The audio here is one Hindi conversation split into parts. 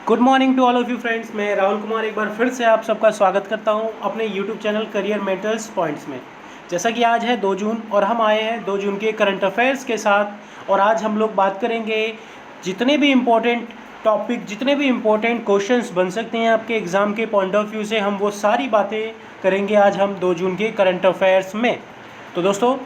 Good morning to all of you friends. मैं राहुल कुमार एक बार फिर से आप सबका स्वागत करता हूं अपने YouTube channel career mentors points में। जैसा कि आज है 2 जून और हम आए हैं 2 जून के करंट अफेयर्स के साथ। और आज हम लोग बात करेंगे जितने भी इम्पोर्टेंट टॉपिक, जितने भी इम्पोर्टेंट क्वेश्चंस बन सकते हैं आपके एग्ज़ाम के पॉइंट ऑफ व्यू से, हम वो सारी बातें करेंगे आज हम 2 जून के करंट अफेयर्स में। तो दोस्तों,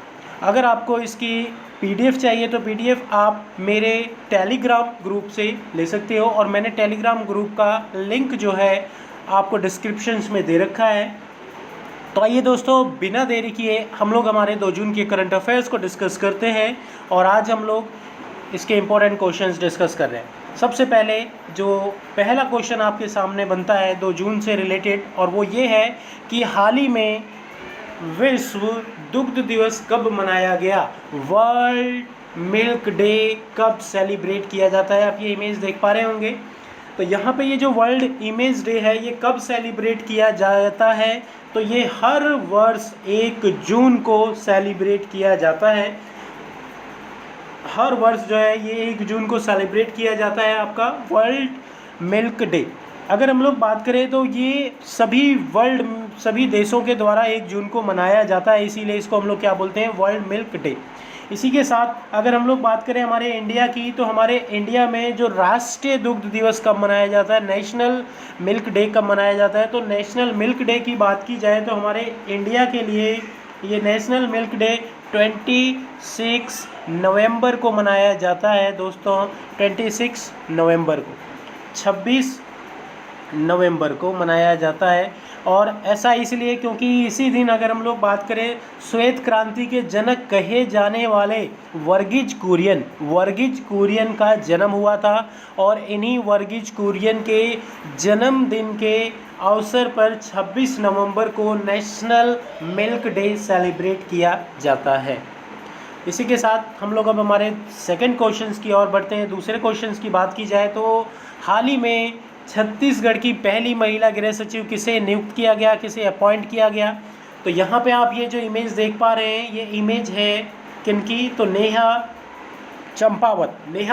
अगर आपको इसकी पीडीएफ चाहिए तो पीडीएफ आप मेरे टेलीग्राम ग्रुप से ले सकते हो, और मैंने टेलीग्राम ग्रुप का लिंक जो है आपको डिस्क्रिप्शंस में दे रखा है। तो आइए दोस्तों, बिना देरी किए हम लोग हमारे 2 जून के करंट अफेयर्स को डिस्कस करते हैं। और आज हम लोग इसके इम्पोर्टेंट क्वेश्चंस डिस्कस कर रहे हैं। सबसे पहले जो पहला क्वेश्चन आपके सामने बनता है 2 जून से रिलेटेड, और वो ये है कि हाल ही में विश्व दुग्ध दिवस कब मनाया गया। वर्ल्ड मिल्क डे कब सेलिब्रेट किया जाता है। आप ये इमेज देख पा रहे होंगे। तो यहाँ पे ये जो वर्ल्ड इमेज डे है ये कब सेलिब्रेट किया जाता है, तो ये हर वर्ष 1 जून को सेलिब्रेट किया जाता है। हर वर्ष जो है ये 1 जून को सेलिब्रेट किया जाता है आपका वर्ल्ड मिल्क डे। अगर हम लोग बात करें तो ये सभी देशों के द्वारा 1 जून को मनाया जाता है, इसीलिए इसको हम लोग क्या बोलते हैं, वर्ल्ड मिल्क डे। इसी के साथ अगर हम लोग बात करें हमारे इंडिया की, तो हमारे इंडिया में जो राष्ट्रीय दुग्ध दिवस कब मनाया जाता है, नेशनल मिल्क डे कब मनाया जाता है। तो नेशनल मिल्क डे की बात की जाए तो हमारे इंडिया के लिए ये नेशनल मिल्क डे 26 नवंबर को मनाया जाता है दोस्तों। 26 नवंबर को, 26 नवंबर को मनाया जाता है। और ऐसा इसलिए क्योंकि इसी दिन अगर हम लोग बात करें, श्वेत क्रांति के जनक कहे जाने वाले वर्गीज कुरियन का जन्म हुआ था। और इन्हीं वर्गीज कुरियन के जन्मदिन के अवसर पर 26 नवंबर को नेशनल मिल्क डे सेलिब्रेट किया जाता है। इसी के साथ हम लोग अब हमारे सेकंड क्वेश्चंस की ओर बढ़ते हैं। दूसरे क्वेश्चंस की बात की जाए तो हाल ही में छत्तीसगढ़ की पहली महिला गृह सचिव किसे नियुक्त किया गया, किसे अपॉइंट किया गया। तो यहाँ पे आप ये जो इमेज देख पा रहे हैं, ये इमेज है किनकी, तो नेहा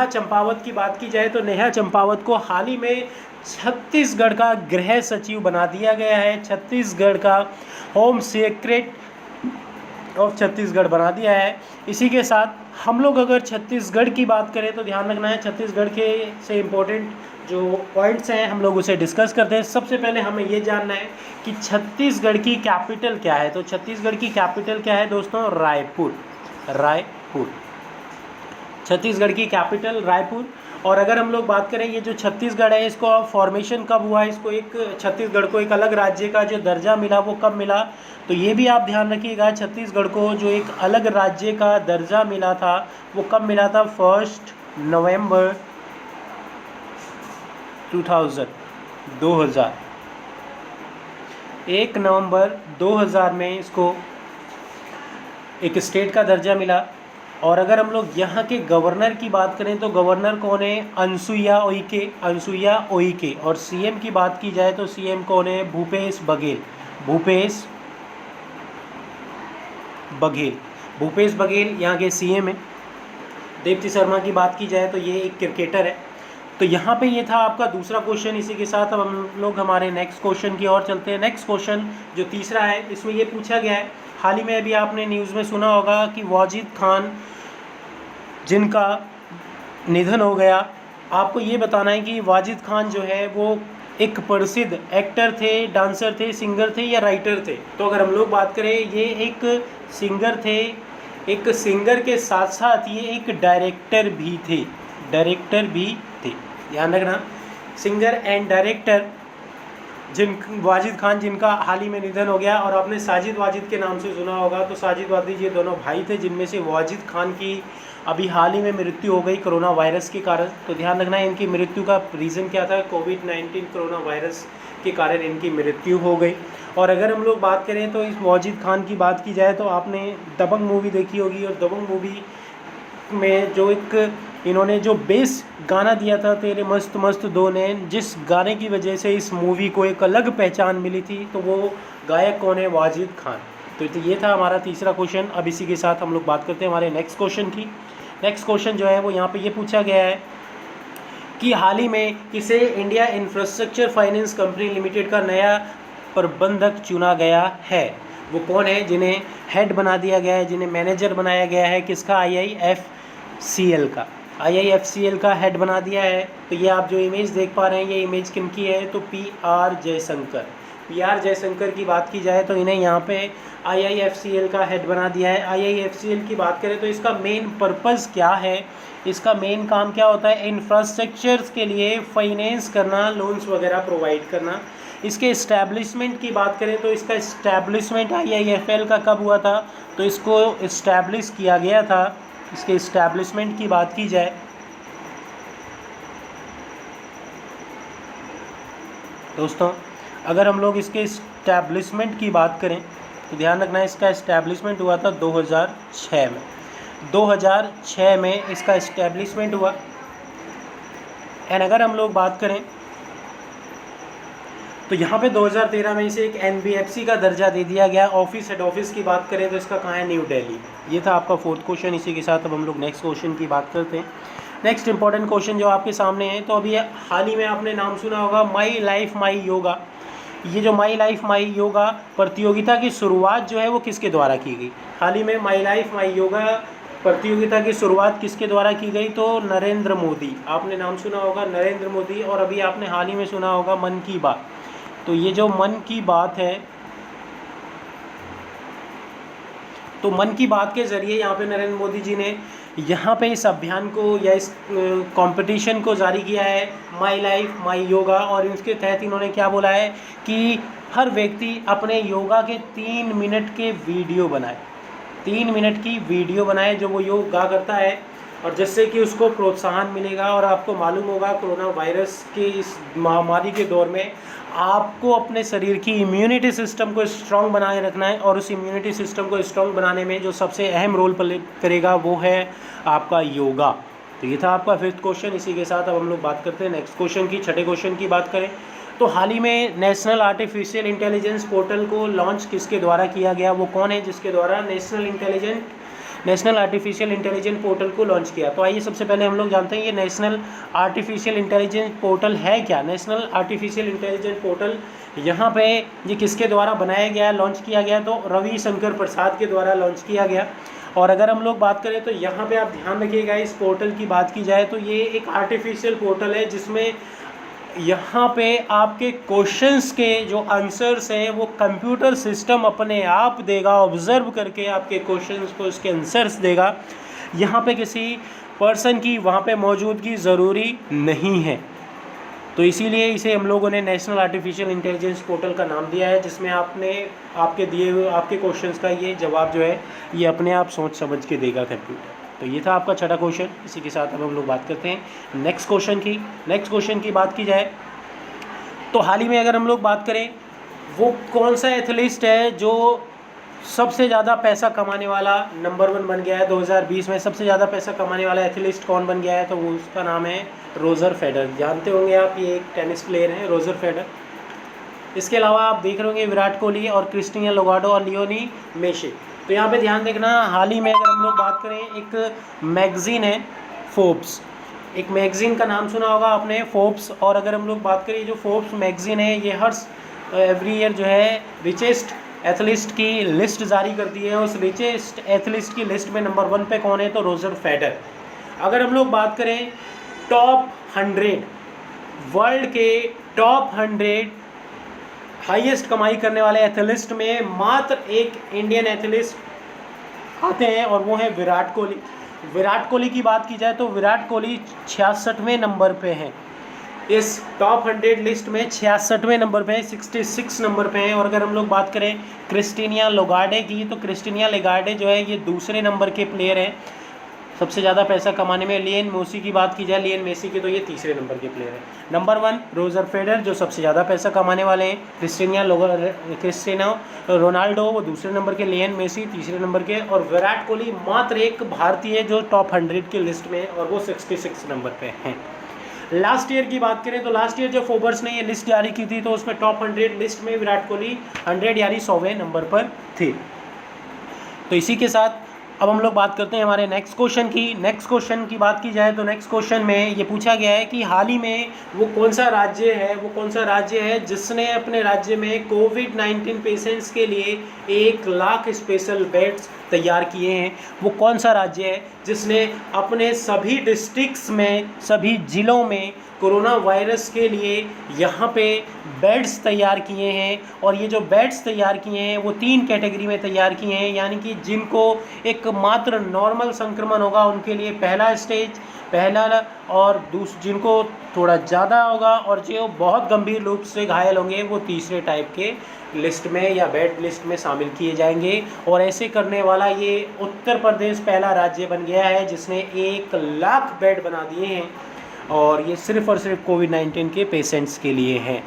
चंपावत की बात की जाए तो नेहा चंपावत को हाल ही में छत्तीसगढ़ का गृह सचिव बना दिया गया है। छत्तीसगढ़ का होम सेक्रेटरी ऑफ छत्तीसगढ़ बना दिया है। इसी के साथ हम लोग अगर छत्तीसगढ़ की बात करें तो ध्यान रखना है, छत्तीसगढ़ के से इम्पोर्टेंट जो पॉइंट्स हैं हम लोग उसे डिस्कस करते हैं। सबसे पहले हमें ये जानना है कि छत्तीसगढ़ की कैपिटल क्या है। तो छत्तीसगढ़ की कैपिटल क्या है दोस्तों, रायपुर। छत्तीसगढ़ की कैपिटल रायपुर। और अगर हम लोग बात करें ये जो छत्तीसगढ़ है, इसको फॉर्मेशन कब हुआ, इसको छत्तीसगढ़ को एक अलग राज्य का जो दर्जा मिला वो कब मिला, तो ये भी आप ध्यान रखिएगा। छत्तीसगढ़ को जो एक अलग राज्य का दर्जा मिला था वो कब मिला था, 1 नवंबर 2000 1 नवंबर 2000 में इसको एक स्टेट का दर्जा मिला। और अगर हम लोग यहाँ के गवर्नर की बात करें तो गवर्नर कौन है, अनसुईया उइके। और सीएम की बात की जाए तो सीएम कौन है, भूपेश बघेल यहाँ के सीएम हैं। देप्ति शर्मा की बात की जाए तो ये एक क्रिकेटर है। तो यहाँ पे ये था आपका दूसरा क्वेश्चन। इसी के साथ अब हम लोग हमारे नेक्स्ट क्वेश्चन की ओर चलते हैं। नेक्स्ट क्वेश्चन जो तीसरा है, इसमें ये पूछा गया है, हाल ही में अभी आपने न्यूज़ में सुना होगा कि वाजिद खान जिनका निधन हो गया। आपको ये बताना है कि वाजिद खान जो है वो एक प्रसिद्ध एक्टर थे, डांसर थे, सिंगर थे या राइटर थे। तो अगर हम लोग बात करें, ये एक सिंगर थे, एक सिंगर के साथ साथ ये एक डायरेक्टर भी थे। ध्यान रखना, singer and director Wajid Khan जिनका हाल ही में निधन हो गया। और आपने साजिद वाजिद के नाम से सुना होगा। तो साजिद वाजिद ये दोनों भाई थे, जिनमें से वाजिद खान की अभी हाल ही में मृत्यु हो गई कोरोना वायरस के कारण। तो ध्यान रखना है, इनकी मृत्यु का रीज़न क्या था, कोविड-19 कोरोना वायरस के कारण इनकी मृत्यु हो गई। और अगर हम लोग बात करें तो इस वाजिद खान की बात की जाए तो आपने दबंग मूवी देखी होगी। और दबंग मूवी में जो इन्होंने जो बेस गाना दिया था, तेरे मस्त मस्त दो नैन, जिस गाने की वजह से इस मूवी को एक अलग पहचान मिली थी, तो वो गायक कौन है, वाजिद खान। तो ये था हमारा तीसरा क्वेश्चन। अब इसी के साथ हम लोग बात करते हैं हमारे नेक्स्ट क्वेश्चन की। नेक्स्ट क्वेश्चन जो है वो यहाँ पे ये पूछा गया है कि हाल ही में किसे India infrastructure finance company limited का नया प्रबंधक चुना गया है। वो कौन है जिन्हें हेड बना दिया गया है, जिन्हें मैनेजर बनाया गया है, किसका, IIFCL का, IIFCL का हेड बना दिया है। तो ये आप जो इमेज देख पा रहे हैं, ये इमेज किन की है, तो PR जयशंकर की बात की जाए तो इन्हें यहाँ पे IIFCL का हेड बना दिया है। IIFCL की बात करें तो इसका मेन पर्पज़ क्या है, इसका मेन काम क्या होता है, इंफ्रास्ट्रक्चर्स के लिए फाइनेंस करना, लोन्स वगैरह प्रोवाइड करना। इसके इस्टेब्लिशमेंट की बात करें तो इसका इस्टेब्लिशमेंट IIFL का कब हुआ था, तो इसको इस्टेब्लिश किया गया था। इसके इस्टेब्लिशमेंट की बात की जाए दोस्तों, अगर हम लोग इसके इस्टेब्लिशमेंट की बात करें तो ध्यान रखना इसका इस्टेब्लिशमेंट हुआ था 2006 में। 2006 में इसका इस्टेब्लिशमेंट हुआ। एंड अगर हम लोग बात करें तो यहाँ पे 2013 में इसे एक NBFC का दर्जा दे दिया गया। हेड ऑफिस की बात करें तो इसका कहाँ है, न्यू दिल्ली। ये था आपका 4th क्वेश्चन। इसी के साथ अब हम लोग नेक्स्ट क्वेश्चन की बात करते हैं। नेक्स्ट इंपॉर्टेंट क्वेश्चन जो आपके सामने है, तो अभी हाल ही में आपने नाम सुना होगा माई लाइफ माई योगा। ये जो माई लाइफ माई योगा प्रतियोगिता की शुरुआत जो है वो किसके द्वारा की गई। हाल ही में माई लाइफ माई योगा प्रतियोगिता की शुरुआत किसके द्वारा की गई, तो नरेंद्र मोदी। आपने नाम सुना होगा नरेंद्र मोदी। और अभी आपने हाल ही में सुना होगा मन की बात। तो ये जो मन की बात है, तो मन की बात के ज़रिए यहाँ पे नरेंद्र मोदी जी ने यहाँ पे इस अभियान को या इस कंपटीशन को जारी किया है, माई लाइफ माई योगा। और इसके तहत इन्होंने क्या बोला है कि हर व्यक्ति अपने योगा के 3 मिनट के वीडियो बनाए, 3 मिनट की वीडियो बनाए जो वो योगा करता है, और जिससे कि उसको प्रोत्साहन मिलेगा। और आपको मालूम होगा कोरोना वायरस के इस महामारी के दौर में आपको अपने शरीर की इम्यूनिटी सिस्टम को स्ट्रॉन्ग बनाए रखना है, और उस इम्यूनिटी सिस्टम को स्ट्रॉन्ग बनाने में जो सबसे अहम रोल प्ले करेगा वो है आपका योगा। तो ये था आपका 5th क्वेश्चन। इसी के साथ अब हम लोग बात करते हैं नेक्स्ट क्वेश्चन की। 6ठे क्वेश्चन की बात करें तो हाल ही में नेशनल आर्टिफिशियल इंटेलिजेंस पोर्टल को लॉन्च किसके द्वारा किया गया, वो कौन है जिसके द्वारा नेशनल आर्टिफिशियल इंटेलिजेंस पोर्टल को लॉन्च किया। तो आइए सबसे पहले हम लोग जानते हैं ये नेशनल आर्टिफिशियल इंटेलिजेंस पोर्टल है क्या। नेशनल आर्टिफिशियल इंटेलिजेंस पोर्टल यहाँ पे ये किसके द्वारा बनाया गया, लॉन्च किया गया, तो रविशंकर प्रसाद के द्वारा लॉन्च किया गया। और अगर हम लोग बात करें तो यहाँ पे आप ध्यान रखिएगा, इस पोर्टल की बात की जाए तो ये एक आर्टिफिशियल पोर्टल है जिसमें यहाँ पे आपके क्वेश्चंस के जो आंसर्स हैं वो कंप्यूटर सिस्टम अपने आप देगा, ऑब्जर्व करके आपके क्वेश्चंस को उसके आंसर्स देगा। यहाँ पे किसी पर्सन की वहाँ पे मौजूदगी ज़रूरी नहीं है। तो इसीलिए इसे हम लोगों ने नेशनल आर्टिफिशियल इंटेलिजेंस पोर्टल का नाम दिया है, जिसमें आपने आपके दिए हुए आपके क्वेश्चंस का ये जवाब जो है ये अपने आप सोच समझ के देगा कंप्यूटर। तो ये था आपका 6ठा क्वेश्चन। इसी के साथ अब हम लोग बात करते हैं नेक्स्ट क्वेश्चन की बात की जाए तो हाल ही में अगर हम लोग बात करें वो कौन सा एथलीट है जो सबसे ज़्यादा पैसा कमाने वाला नंबर 1 बन गया है। 2020 में सबसे ज़्यादा पैसा कमाने वाला एथलीट कौन बन गया है, तो वो उसका नाम है रोजर फेडरर। जानते होंगे आप, ये एक टेनिस प्लेयर हैं रोजर फेडरर। इसके अलावा आप देख रहे होंगे विराट कोहली और क्रिस्टियानो लोनार्डो और लियोनेल मेसी। तो यहाँ पे ध्यान देखना, हाल ही में अगर हम लोग बात करें एक मैगज़ीन है फोर्ब्स, एक मैगज़ीन का नाम सुना होगा आपने, फोर्ब्स। और अगर हम लोग बात करें जो फोर्ब्स मैगज़ीन है ये हर एवरी ईयर जो है रिचेस्ट एथलीट की लिस्ट जारी करती है। उस रिचेस्ट एथलीट की लिस्ट में नंबर 1 पे कौन है, तो रोजर फेडरर। अगर हम लोग बात करें टॉप 100 वर्ल्ड के टॉप 100 हाईएस्ट कमाई करने वाले एथलीट में मात्र एक इंडियन एथलीट आते हैं और वो है विराट कोहली। विराट कोहली की बात की जाए तो विराट कोहली 66वें नंबर पे हैं, इस टॉप 100 लिस्ट में 66वें नंबर पे हैं, 66 नंबर पे हैं। और अगर हम लोग बात करें क्रिस्टियानो लोनार्डो की, तो क्रिस्टियानो लोनार्डो जो है ये दूसरे नंबर के प्लेयर हैं सबसे ज़्यादा पैसा कमाने में। लियोनेल मेसी की बात की जाए, लियोनेल मेसी की, तो ये तीसरे नंबर के प्लेयर हैं। नंबर 1 रोजर फेडरर जो सबसे ज़्यादा पैसा कमाने वाले हैं, क्रिस्टियानो रोनाल्डो वो दूसरे नंबर के, लियोनेल मेसी तीसरे नंबर के, और विराट कोहली मात्र एक भारतीय जो टॉप 100 की लिस्ट में और वो 66 नंबर पे हैं। लास्ट ईयर की बात करें तो लास्ट ईयर जब फोर्ब्स ने ये लिस्ट जारी की थी तो उसमें टॉप 100 लिस्ट में विराट कोहली 100 यानी 100वें नंबर पर थे। तो इसी के साथ अब हम लोग बात करते हैं हमारे नेक्स्ट क्वेश्चन की। नेक्स्ट क्वेश्चन की बात की जाए तो नेक्स्ट क्वेश्चन में ये पूछा गया है कि हाल ही में वो कौन सा राज्य है जिसने अपने राज्य में कोविड-19 पेशेंट्स के लिए 1 लाख स्पेशल बेड्स तैयार किए हैं। वो कौन सा राज्य है जिसने अपने सभी डिस्ट्रिक्ट्स में, सभी ज़िलों में कोरोना वायरस के लिए यहाँ पे बेड्स तैयार किए हैं। और ये जो बेड्स तैयार किए हैं वो 3 कैटेगरी में तैयार किए हैं, यानी कि जिनको एक मात्र नॉर्मल संक्रमण होगा उनके लिए पहला स्टेज, और जिनको थोड़ा ज़्यादा होगा और जो बहुत गंभीर रूप से घायल होंगे वो तीसरे टाइप के लिस्ट में या बेड लिस्ट में शामिल किए जाएंगे। और ऐसे करने वाला ये उत्तर प्रदेश पहला राज्य बन गया है जिसने 1 लाख बेड बना दिए हैं, और ये सिर्फ़ और सिर्फ कोविड-19 के पेशेंट्स के लिए हैं।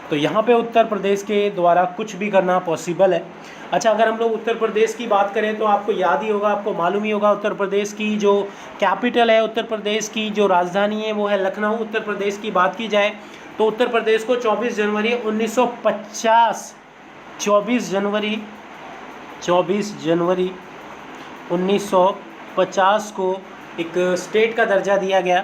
तो यहाँ पे उत्तर प्रदेश के द्वारा कुछ भी करना पॉसिबल है। अच्छा, अगर हम लोग उत्तर प्रदेश की बात करें तो आपको याद ही होगा, आपको मालूम ही होगा, उत्तर प्रदेश की जो कैपिटल है, उत्तर प्रदेश की जो राजधानी है वो है लखनऊ। उत्तर प्रदेश की बात की जाए तो उत्तर प्रदेश को 24 जनवरी 1950 को एक स्टेट का दर्जा दिया गया,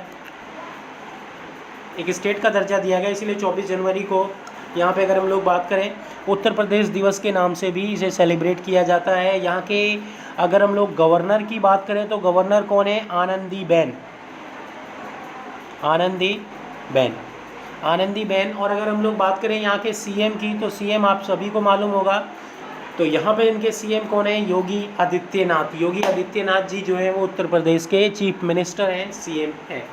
इसलिए 24 जनवरी को यहाँ पे अगर हम लोग बात करें उत्तर प्रदेश दिवस के नाम से भी इसे सेलिब्रेट किया जाता है। यहाँ के अगर हम लोग गवर्नर की बात करें तो गवर्नर कौन है? आनंदीबेन। और अगर हम लोग बात करें यहाँ के सीएम की तो सीएम आप सभी को मालूम होगा, तो यहाँ पे इनके सीएम कौन है? योगी आदित्यनाथ जी जो है वो उत्तर प्रदेश के चीफ मिनिस्टर हैं, सीएम हैं।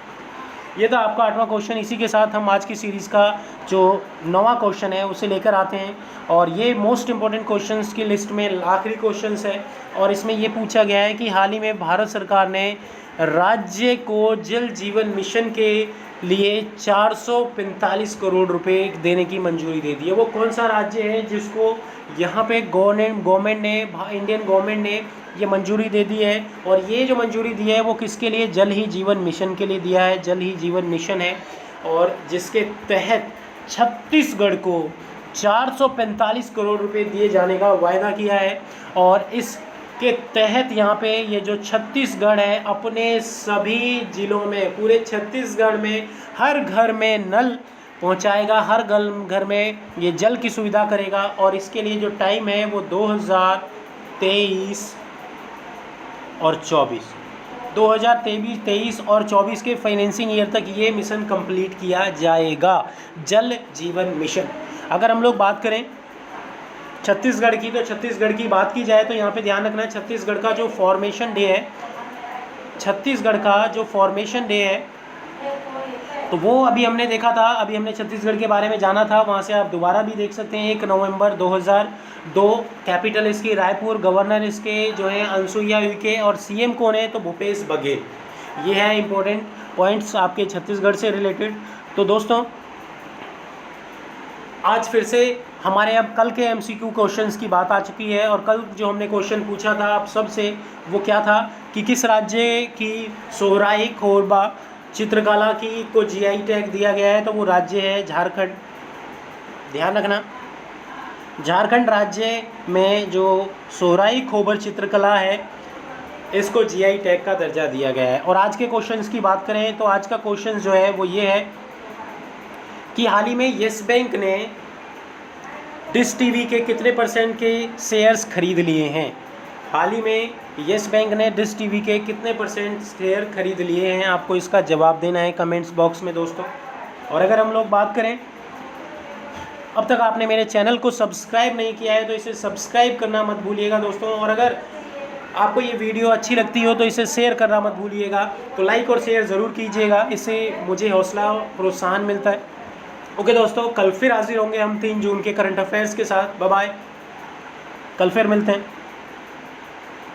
ये था आपका 8वां क्वेश्चन। इसी के साथ हम आज की सीरीज़ का जो 9वां क्वेश्चन है उसे लेकर आते हैं, और ये मोस्ट इम्पॉर्टेंट क्वेश्चंस की लिस्ट में आखिरी क्वेश्चंस है। और इसमें ये पूछा गया है कि हाल ही में भारत सरकार ने राज्य को जल जीवन मिशन के लिए 445 करोड़ रुपए देने की मंजूरी दे दी है। वो कौन सा राज्य है जिसको यहाँ पे इंडियन गवर्नमेंट ने ये मंजूरी दे दी है? और ये जो मंजूरी दी है वो किसके लिए? जल ही जीवन मिशन के लिए दिया है। जल ही जीवन मिशन है, और जिसके तहत छत्तीसगढ़ को 445 करोड़ रुपए दिए जाने का वायदा किया है। और इसके तहत यहाँ पे ये जो छत्तीसगढ़ है अपने सभी ज़िलों में, पूरे छत्तीसगढ़ में हर घर में नल पहुँचाएगा, हर घर में ये जल की सुविधा करेगा। और इसके लिए जो टाइम है वो 2023 और 24 के फाइनेंसिंग ईयर तक ये मिशन कंप्लीट किया जाएगा, जल जीवन मिशन। अगर हम लोग बात करें छत्तीसगढ़ की, तो छत्तीसगढ़ की बात की जाए तो यहाँ पे ध्यान रखना है छत्तीसगढ़ का जो फॉर्मेशन डे है, तो वो अभी हमने देखा था, अभी हमने छत्तीसगढ़ के बारे में जाना था, वहाँ से आप दोबारा भी देख सकते हैं। 1 नवंबर 2002, कैपिटल इसकी रायपुर, गवर्नर इसके जो है अनसुईया उइके, और सीएम कौन है? तो भूपेश बघेल। ये है इंपॉर्टेंट पॉइंट्स आपके छत्तीसगढ़ से रिलेटेड। तो दोस्तों आज फिर से हमारे अब कल के MCQ क्वेश्चंस की बात आ चुकी है। और कल जो हमने क्वेश्चन पूछा था आप सब से वो क्या था कि किस राज्य की सोहराई खोरबा चित्रकला की को GI टैग दिया गया है? तो वो राज्य है झारखंड। ध्यान रखना, झारखंड राज्य में जो सोहराई खोबर चित्रकला है इसको GI टैग का दर्जा दिया गया है। और आज के क्वेश्चंस की बात करें तो आज का क्वेश्चन जो है वो ये है कि हाल ही में येस बैंक ने डिश टीवी के कितने % के शेयर्स खरीद लिए हैं? हाल ही में येस बैंक ने डिश टीवी के कितने % शेयर खरीद लिए हैं? आपको इसका जवाब देना है कमेंट्स बॉक्स में दोस्तों। और अगर हम लोग बात करें, अब तक आपने मेरे चैनल को सब्सक्राइब नहीं किया है तो इसे सब्सक्राइब करना मत भूलिएगा दोस्तों। और अगर आपको ये वीडियो अच्छी लगती हो तो इसे शेयर करना मत भूलिएगा। तो लाइक और शेयर ज़रूर कीजिएगा, इससे मुझे हौसला प्रोत्साहन मिलता है। ओके दोस्तों, कल फिर हाजिर होंगे हम 3 जून के करंट अफेयर्स के साथ। बाय बाय, कल फिर मिलते हैं।